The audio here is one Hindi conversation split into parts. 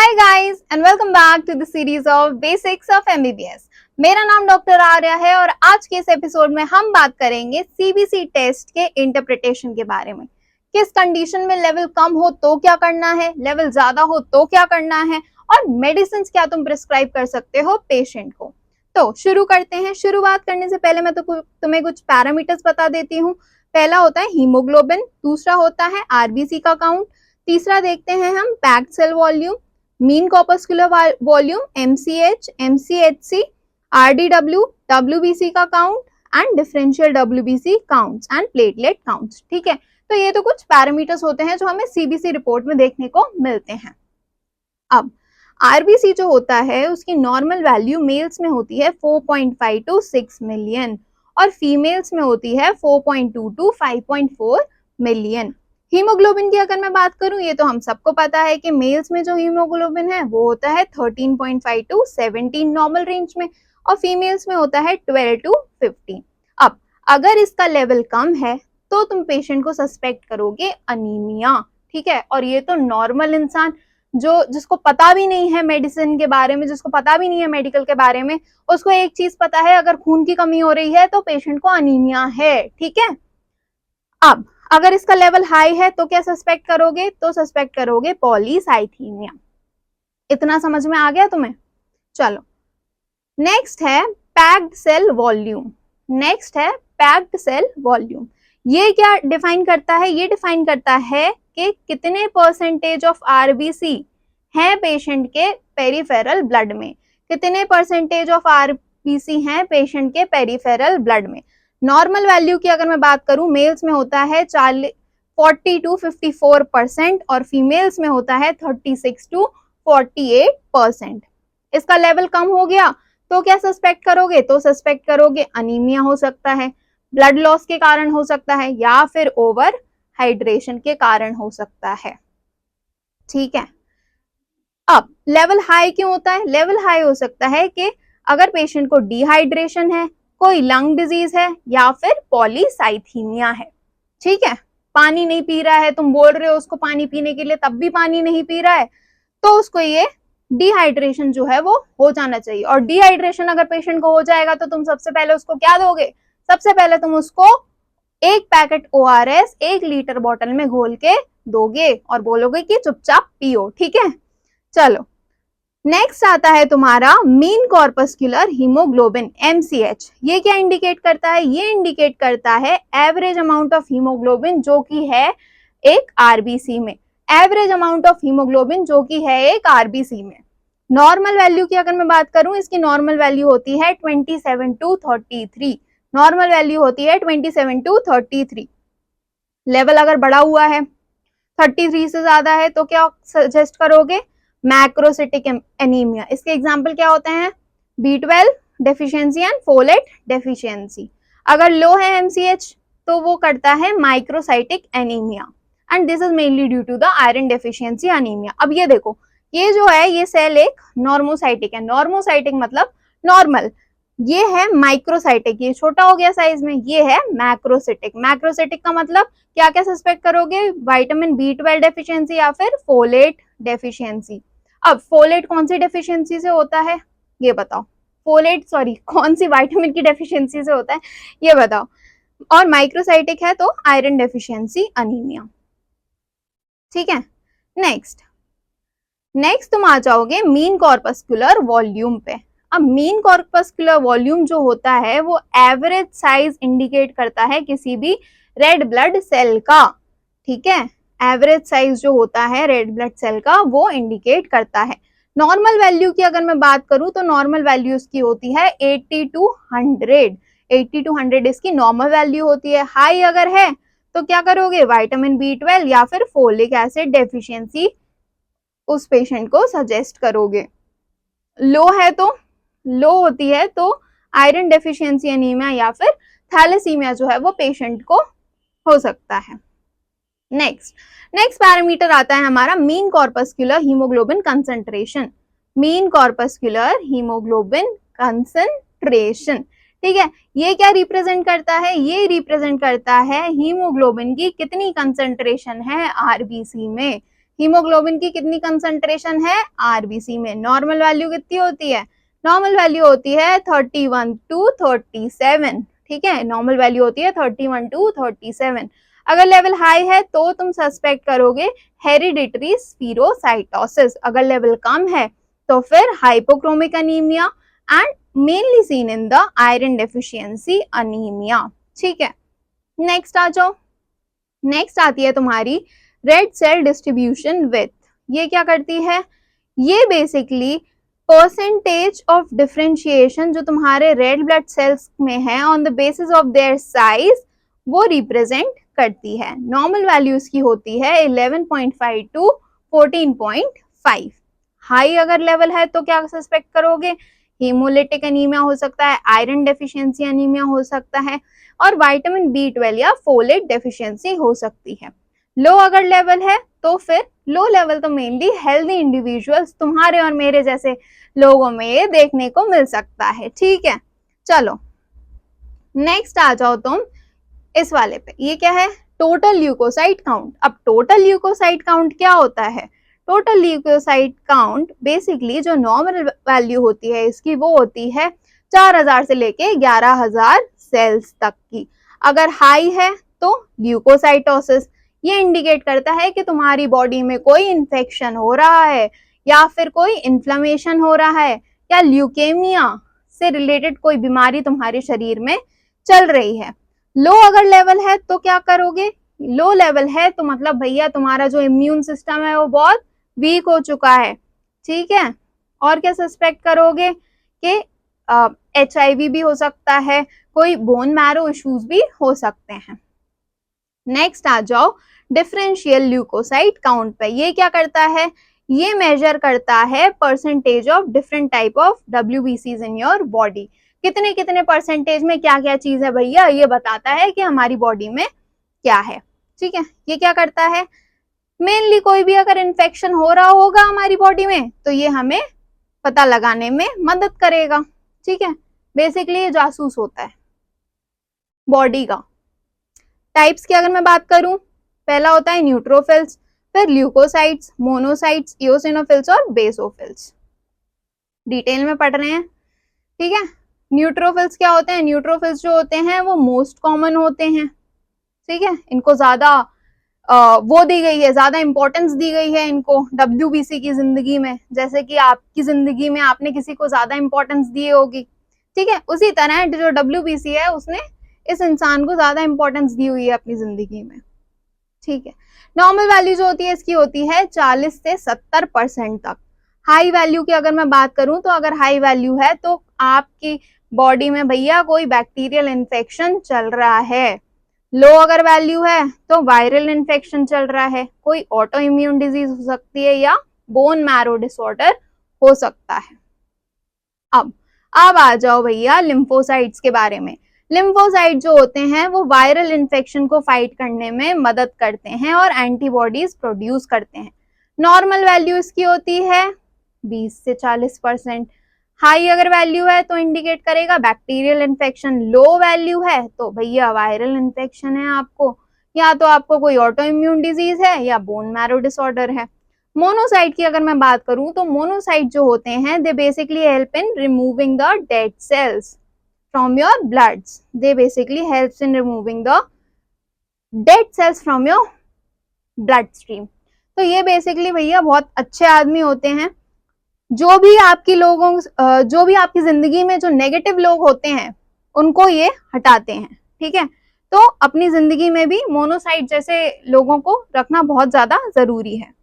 Hi guys and welcome back to the series of Basics of MBBS। मेरा नाम डॉक्टर आर्या है और आज के इस एपिसोड में हम बात करेंगे सीबीसी टेस्ट के इंटरप्रिटेशन के बारे में। किस कंडीशन में लेवल कम हो तो क्या करना है, लेवल ज्यादा हो तो क्या करना है और मेडिसिन क्या तुम प्रिस्क्राइब कर सकते हो पेशेंट को। तो शुरू करते हैं। शुरुआत करने से पहले मैं तुम्हें कुछ पैरामीटर्स बता देती हूँ। पहला होता है हीमोग्लोबिन, दूसरा होता है आरबीसी का काउंट, तीसरा देखते हैं हम packed cell volume, mean corpuscular volume MCH, MCHC, RDW, WBC का count and differential WBC counts and platelet counts. ठीक है, तो ये तो कुछ पैरामीटर्स होते हैं जो हमें सीबीसी रिपोर्ट में देखने को मिलते हैं। अब आरबीसी जो होता है उसकी नॉर्मल वैल्यू मेल्स में होती है 4.5 to 6 मिलियन और फीमेल्स में होती है 4.2 to 5.4 मिलियन। हीमोग्लोबिन की अगर मैं बात करूं, ये तो हम सबको पता है कि मेल्स में जो हीमोग्लोबिन है वो होता है 13.5 to 17 नॉर्मल रेंज में और फीमेल्स में होता है 12 to 15। अब अगर इसका लेवल कम है तो तुम पेशेंट को सस्पेक्ट करोगे अनीमिया। ठीक है, और ये तो नॉर्मल इंसान जिसको पता भी नहीं है मेडिसिन के बारे में, जिसको पता भी नहीं है मेडिकल के बारे में, उसको एक चीज पता है, अगर खून की कमी हो रही है तो पेशेंट को अनीमिया है। ठीक है, अब अगर इसका लेवल हाई है तो क्या सस्पेक्ट करोगे? तो सस्पेक्ट करोगे पॉलीसाइथीमिया। इतना समझ में आ गया तुम्हें? चलो, नेक्स्ट है पैक्ड सेल वॉल्यूम। नेक्स्ट है पैक्ड सेल वॉल्यूम। ये क्या डिफाइन करता है? ये डिफाइन करता है कि कितने परसेंटेज ऑफ आरबीसी है पेशेंट के पेरिफेरल ब्लड में, कितने परसेंटेज ऑफ आरबीसी है पेशेंट के पेरिफेरल ब्लड में। नॉर्मल वैल्यू की अगर मैं बात करूं, मेल्स में होता है 40 to 54% और फीमेल्स में होता है 36 to 48%। इसका लेवल कम हो गया तो क्या सस्पेक्ट करोगे? तो सस्पेक्ट करोगे अनीमिया हो सकता है, ब्लड लॉस के कारण हो सकता है या फिर ओवर हाइड्रेशन के कारण हो सकता है। ठीक है, अब लेवल हाई क्यों होता है? लेवल हाई हो सकता है कि अगर पेशेंट को डिहाइड्रेशन है, कोई लंग डिजीज है या फिर पॉलीसाइथीमिया है। ठीक है, पानी नहीं पी रहा है, तुम बोल रहे हो उसको पानी पीने के लिए, तब भी पानी नहीं पी रहा है, तो उसको ये डिहाइड्रेशन जो है वो हो जाना चाहिए। और डिहाइड्रेशन अगर पेशेंट को हो जाएगा तो तुम सबसे पहले उसको क्या दोगे? सबसे पहले तुम उसको एक पैकेट ओआरएस 1 लीटर बोतल में घोल के दोगे और बोलोगे कि चुपचाप पियो। ठीक है, चलो नेक्स्ट आता है तुम्हारा मीन कॉर्पस्कुलर हीमोग्लोबिन एमसीएच। ये क्या इंडिकेट करता है? ये इंडिकेट करता है एवरेज अमाउंट ऑफ हीमोग्लोबिन जो कि है एक आरबीसी में। एवरेज अमाउंट ऑफ हीमोग्लोबिन जो कि है एक आरबीसी में। नॉर्मल वैल्यू की अगर मैं बात करूं, इसकी नॉर्मल वैल्यू होती है 27 to 33। नॉर्मल वैल्यू होती है 27 to 33। लेवल अगर बढ़ा हुआ है 33 से ज्यादा है तो क्या सजेस्ट करोगे? Macrocytic anaemia. इसके एग्जाम्पल क्या होते हैं? B12 deficiency and folate deficiency. अगर लो है एमसीएच तो वो करता है microcytic anaemia and this is mainly due to the iron deficiency anaemia. अब ये देखो, ये जो है ये सेल एक नॉर्मोसाइटिक है। नॉर्मोसाइटिक मतलब नॉर्मल, ये है माइक्रोसाइटिक, ये छोटा हो गया साइज में, ये है मैक्रोसिटिक। मैक्रोसिटिक का मतलब क्या क्या सस्पेक्ट करोगे? विटामिन B12 डेफिशिएंसी या फिर फोलेट डेफिशिएंसी। अब फोलेट कौन सी डेफिशिएंसी से होता है ये बताओ? कौन सी विटामिन की डेफिशिएंसी से होता है ये बताओ? और माइक्रोसाइटिक है तो आयरन डेफिशिएंसी अनीमिया। ठीक है, नेक्स्ट तुम आ जाओगे मीन कॉर्पस्कुलर वॉल्यूम पे। अब मीन कॉर्पस्कुलर वॉल्यूम जो होता है वो एवरेज साइज इंडिकेट करता है किसी भी रेड ब्लड सेल का। ठीक है, एवरेज साइज जो होता है रेड ब्लड सेल का वो इंडिकेट करता है। नॉर्मल वैल्यू की अगर मैं बात करूं तो नॉर्मल वैल्यू इसकी होती है 80 to 100। 80 to 100 इसकी नॉर्मल वैल्यू होती है। हाई अगर है तो क्या करोगे? विटामिन B12 या फिर फोलिक एसिड डेफिशिएंसी उस पेशेंट को सजेस्ट करोगे। लो है तो लो होती है तो आयरन डेफिशिएंसी एनीमिया या फिर थैलेसीमिया जो है वो पेशेंट को हो सकता है। नेक्स्ट पैरामीटर आता है हमारा mean corpuscular haemoglobin concentration. Mean corpuscular haemoglobin concentration. ठीक है, ये क्या रिप्रेजेंट करता है? ये रिप्रेजेंट करता है हीमोग्लोबिन की कितनी कंसंट्रेशन है आरबीसी में, हीमोग्लोबिन की कितनी कंसंट्रेशन है आरबीसी में, नॉर्मल वैल्यू कितनी होती है, नॉर्मल वैल्यू होती है 31 टू 37, ठीक है, नॉर्मल वैल्यू होती है 31 टू 37। अगर लेवल हाई है तो तुम सस्पेक्ट करोगे हेरिडिटरी स्पीरोसाइटोसिस, अगर लेवल कम है तो फिर hypochromic anaemia and mainly seen in the iron deficiency anaemia, ठीक है। नेक्स्ट आ जाओ, नेक्स्ट आती है तुम्हारी रेड सेल डिस्ट्रीब्यूशन विथ, ये क्या करती है, ये बेसिकली परसेंटेज ऑफ डिफरेंशिएशन जो तुम्हारे रेड ब्लड सेल्स में है on the basis of their size वो रिप्रेजेंट करती है। नॉर्मल वैल्यू इसकी होती है 11.5 टू 14.5। हाई अगर लेवल है तो क्या सस्पेक्ट करोगे, हीमोलिटिक अनीमिया हो सकता है, आयरन डेफिशिएंसी अनीमिया हो सकता है, और विटामिन B12 या फोलेट डेफिशिएंसी हो सकती है। लो अगर लेवल है तो फिर लो लेवल तो मेनली हेल्दी इंडिविजुअल्स तुम्हारे और मेरे जैसे लोगों में ये देखने को मिल सकता है, ठीक है। चलो नेक्स्ट आ जाओ तुम इस वाले पे, ये क्या है, टोटल ल्यूकोसाइट काउंट। अब टोटल ल्यूकोसाइट काउंट क्या होता है, टोटल ल्यूकोसाइट काउंट बेसिकली जो नॉर्मल वैल्यू होती है इसकी वो होती है 4000 से लेके 11000 सेल्स तक की। अगर हाई है तो ल्यूकोसाइटोसिस, ये इंडिकेट करता है कि तुम्हारी बॉडी में कोई इन्फेक्शन हो रहा है या फिर कोई इन्फ्लेमेशन हो रहा है या ल्यूकेमिया से रिलेटेड कोई बीमारी तुम्हारे शरीर में चल रही है। लो अगर लेवल है तो क्या करोगे, लो लेवल है तो मतलब भैया तुम्हारा जो इम्यून सिस्टम है वो बहुत वीक हो चुका है, ठीक है। और क्या सस्पेक्ट करोगे कि HIV भी हो सकता है, कोई बोन मैरो इश्यूज भी हो सकते हैं। नेक्स्ट आ जाओ डिफरेंशियल ल्यूकोसाइट काउंट पे, ये क्या करता है, ये मेजर करता है percentage of different type of WBCs in your body, कितने कितने परसेंटेज में क्या क्या चीज है भैया ये बताता है कि हमारी बॉडी में क्या है, ठीक है। ये क्या करता है, मेनली कोई भी अगर इन्फेक्शन हो रहा होगा हमारी बॉडी में तो ये हमें पता लगाने में मदद करेगा, ठीक है। बेसिकली ये जासूस होता है बॉडी का। टाइप्स की अगर मैं बात करूं, पहला होता है न्यूट्रोफिल्स, फिर ल्यूकोसाइट्स, मोनोसाइट्स, इओसिनोफिल्स और बेसोफिल्स। डिटेल में पढ़ रहे हैं, ठीक है। न्यूट्रोफिल्स क्या होते हैं, न्यूट्रोफिल्स जो होते हैं वो मोस्ट कॉमन होते हैं, ठीक है। इनको ज्यादा वो दी गई है, ज्यादा इंपॉर्टेंस दी गई है इनको WBC की जिंदगी में, जैसे कि आपकी जिंदगी में आपने किसी को ज्यादा इंपॉर्टेंस दी होगी, ठीक है। उसी तरह जो WBC है उसने इस इंसान को ज्यादा इंपॉर्टेंस दी हुई है अपनी जिंदगी में, ठीक है। नॉर्मल वैल्यू जो होती है इसकी होती है 40 से 70% तक। हाई वैल्यू की अगर मैं बात करूं तो अगर हाई वैल्यू है तो आपकी बॉडी में भैया कोई बैक्टीरियल इन्फेक्शन चल रहा है। लो अगर वैल्यू है तो वायरल इन्फेक्शन चल रहा है, कोई ऑटो इम्यून डिजीज हो सकती है या बोन मैरो डिसऑर्डर हो सकता है। अब आ जाओ भैया लिम्फोसाइट्स के बारे में। लिम्फोसाइट जो होते हैं वो वायरल इन्फेक्शन को फाइट करने में मदद करते हैं और एंटीबॉडीज प्रोड्यूस करते हैं। नॉर्मल वैल्यू इसकी होती है 20 से 40%। हाई अगर वैल्यू है तो इंडिकेट करेगा बैक्टीरियल इन्फेक्शन, लो वैल्यू है तो भैया वायरल इन्फेक्शन है आपको, या तो आपको कोई ऑटो इम्यून डिजीज है या बोन मैरो डिसऑर्डर है। मोनोसाइट की अगर मैं बात करूं तो मोनोसाइट जो होते हैं they basically help in removing the dead cells from your bloods, they basically helps in removing the dead cells from your blood stream. तो ये बेसिकली भैया बहुत अच्छे आदमी होते हैं, जो भी आपकी जिंदगी में जो नेगेटिव लोग होते हैं उनको ये हटाते हैं, ठीक है। तो अपनी जिंदगी में भी मोनोसाइट जैसे लोगों को रखना बहुत ज्यादा जरूरी है।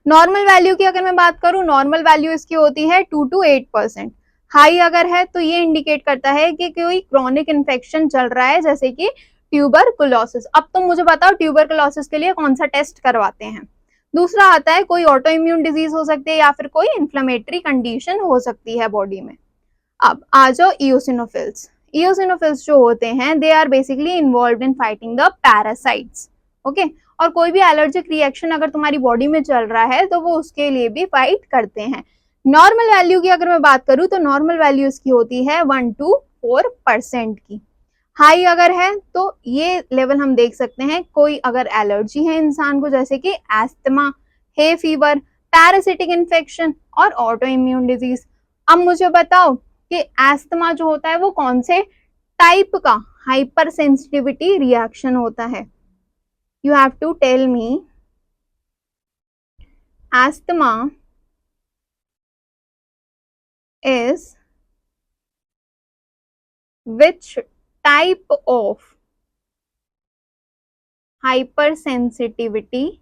नॉर्मल वैल्यू की अगर मैं बात करूं, नॉर्मल वैल्यू इसकी होती है 2 to 8%। हाई अगर है तो ये इंडिकेट करता है कि कोई क्रॉनिक इन्फेक्शन चल रहा है जैसे कि ट्यूबरकुलोसिस। अब तुम मुझे बताओ ट्यूबरकुलोसिस के लिए कौन सा टेस्ट करवाते हैं। दूसरा आता है कोई ऑटो इम्यून डिजीज हो सकती है या फिर कोई इन्फ्लेमेटरी कंडीशन हो सकती है बॉडी में। अब आ जाओ इओसिनोफिल्स। इओसिनोफिल्स जो होते हैं they are basically involved in fighting the parasites, okay. और कोई भी एलर्जिक रिएक्शन अगर तुम्हारी बॉडी में चल रहा है तो वो उसके लिए भी फाइट करते हैं। नॉर्मल वैल्यू की अगर मैं बात करूं तो नॉर्मल वैल्यू इसकी होती है 1 to 4% की। हाई अगर है तो ये लेवल हम देख सकते हैं कोई अगर एलर्जी है इंसान को जैसे कि asthma hay fever, parasitic infection और ऑटो इम्यून डिजीज। अब मुझे बताओ कि एस्थमा जो होता है वो कौन से टाइप का हाइपर सेंसिटिविटी रिएक्शन होता है? You have to tell me asthma is which type of hypersensitivity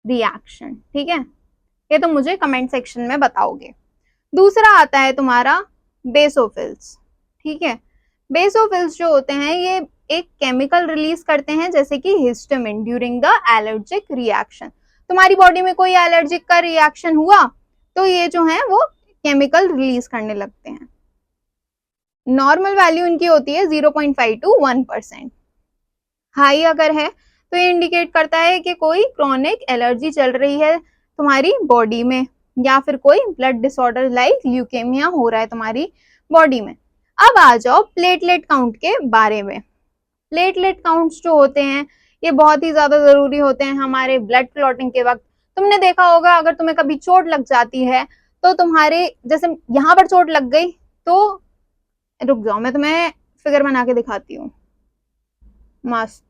reaction। ठीक है, ये तो मुझे कमेंट सेक्शन में बताओगे। दूसरा आता है तुम्हारा बेसोफिल्स। ठीक है, बेसोफिल्स जो होते हैं ये एक केमिकल रिलीज करते हैं जैसे कि histamine during the allergic reaction. तुम्हारी बॉडी में कोई एलर्जिक का रिएक्शन हुआ तो ये जो है वो केमिकल रिलीज करने लगते हैं। नॉर्मल वैल्यू इनकी होती है 0.5 to 1%। हाई अगर है तो ये इंडिकेट करता है कि कोई क्रॉनिक एलर्जी चल रही है तुम्हारी बॉडी में, या फिर कोई ब्लड डिसऑर्डर लाइक ल्यूकेमिया हो रहा है तुम्हारी बॉडी में। अब आ जाओ प्लेटलेट काउंट के बारे में। प्लेटलेट काउंट्स जो होते हैं ये बहुत ही ज्यादा जरूरी होते हैं हमारे ब्लड क्लॉटिंग के वक्त। तुमने देखा होगा अगर तुम्हें कभी चोट लग जाती है तो तुम्हारे जैसे यहाँ पर चोट लग गई तो रुक जाओ मैं तुम्हें फिगर बना के दिखाती हूँ। मस्त,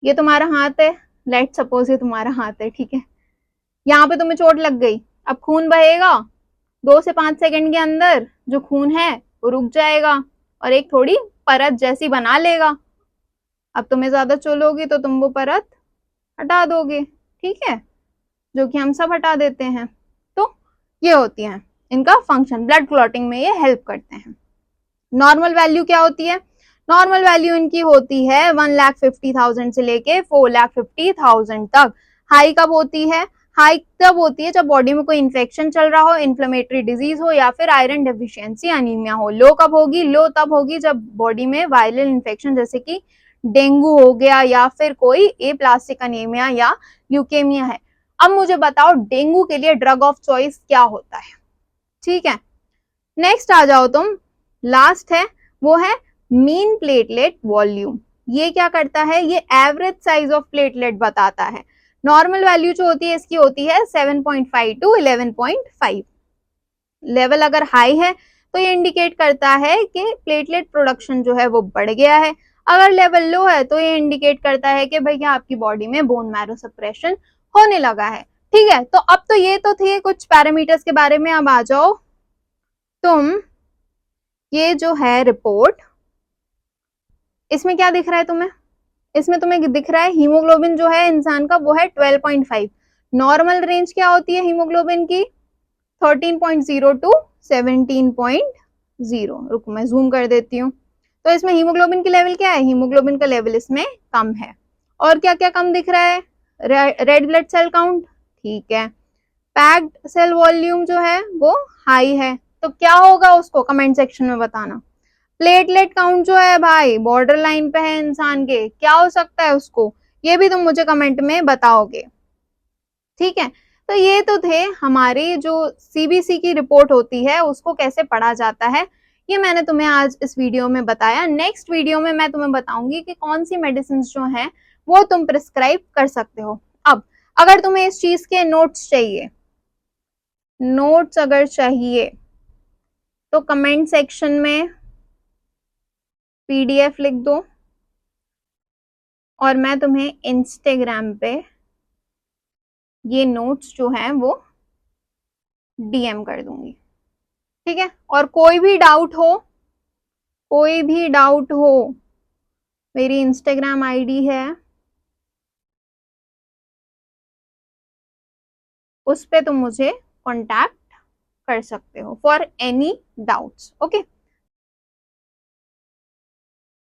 ये तुम्हारा हाथ है, लेट सपोज ये तुम्हारा हाथ है, ठीक है। यहाँ पे तुम्हें चोट लग गई, अब खून बहेगा 2 से 5 सेकंड के अंदर, जो खून है वो रुक जाएगा और एक थोड़ी परत जैसी बना लेगा। अब तुम्हें ज्यादा चोलोगी तो तुम वो परत हटा दोगे, ठीक है, जो कि हम सब हटा देते हैं। तो ये होती है इनका फंक्शन, ब्लड क्लॉटिंग में ये हेल्प करते हैं। नॉर्मल वैल्यू क्या होती है? नॉर्मल वैल्यू इनकी होती है 1,50,000 से लेके 4,50,000 तक। हाई कब होती है? हाई तब होती है जब बॉडी में कोई इन्फेक्शन चल रहा हो, इन्फ्लेमेटरी डिजीज हो या फिर आयरन डेफिशिएंसी अनीमिया हो। लो कब होगी? लो तब होगी जब बॉडी में वायरल इन्फेक्शन जैसे कि डेंगू हो गया या फिर कोई एप्लास्टिक अनीमिया या ल्यूकेमिया है। अब मुझे बताओ डेंगू के लिए ड्रग ऑफ चॉइस क्या होता है? ठीक है, नेक्स्ट आ जाओ तुम, लास्ट है वो है मीन प्लेटलेट वॉल्यूम। ये क्या करता है? ये एवरेज साइज ऑफ प्लेटलेट बताता है। नॉर्मल वैल्यू जो होती है इसकी होती है 7.5 to 11.5। लेवल अगर हाई है तो ये इंडिकेट करता है कि प्लेटलेट प्रोडक्शन जो है वो बढ़ गया है। अगर लेवल लो है तो ये इंडिकेट करता है कि भैया आपकी बॉडी में बोन मैरो सप्रेशन होने लगा है। ठीक है, तो अब तो ये तो थे कुछ पैरामीटर्स के बारे में। अब आ जाओ तुम, ये जो है रिपोर्ट, इसमें क्या दिख रहा है तुम्हें? इसमें तुम्हें दिख रहा है हीमोग्लोबिन जो है इंसान का वो है 12.5। नॉर्मल रेंज क्या होती है हीमोग्लोबिन की? 13.0 to 17.0। रुको मैं जूम कर देती हूँ। तो इसमें हीमोग्लोबिन की लेवल क्या है? हीमोग्लोबिन का लेवल इसमें कम है। और क्या क्या कम दिख रहा है? रेड ब्लड सेल काउंट, ठीक है। पैक्ड सेल वॉल्यूम जो है वो हाई है। तो क्या होगा उसको कमेंट सेक्शन में बताना। प्लेटलेट काउंट जो है भाई बॉर्डर लाइन पे है इंसान के, क्या हो सकता है उसको, ये भी तुम मुझे कमेंट में बताओगे। ठीक है, तो ये तो थे हमारी जो सीबीसी की रिपोर्ट होती है उसको कैसे पढ़ा जाता है, ये मैंने तुम्हें आज इस वीडियो में बताया। नेक्स्ट वीडियो में मैं तुम्हें बताऊंगी कि कौन सी मेडिसिन जो है वो तुम प्रिस्क्राइब कर सकते हो। अब अगर तुम्हें इस चीज के नोट्स चाहिए, नोट्स अगर चाहिए तो कमेंट सेक्शन में पीडीएफ लिख दो और मैं तुम्हें इंस्टाग्राम पे ये नोट्स जो हैं वो डीएम कर दूंगी। ठीक है, और कोई भी डाउट हो, कोई भी डाउट हो, मेरी इंस्टाग्राम आईडी है उस पे तुम मुझे कांटेक्ट कर सकते हो फॉर एनी डाउट्स। ओके।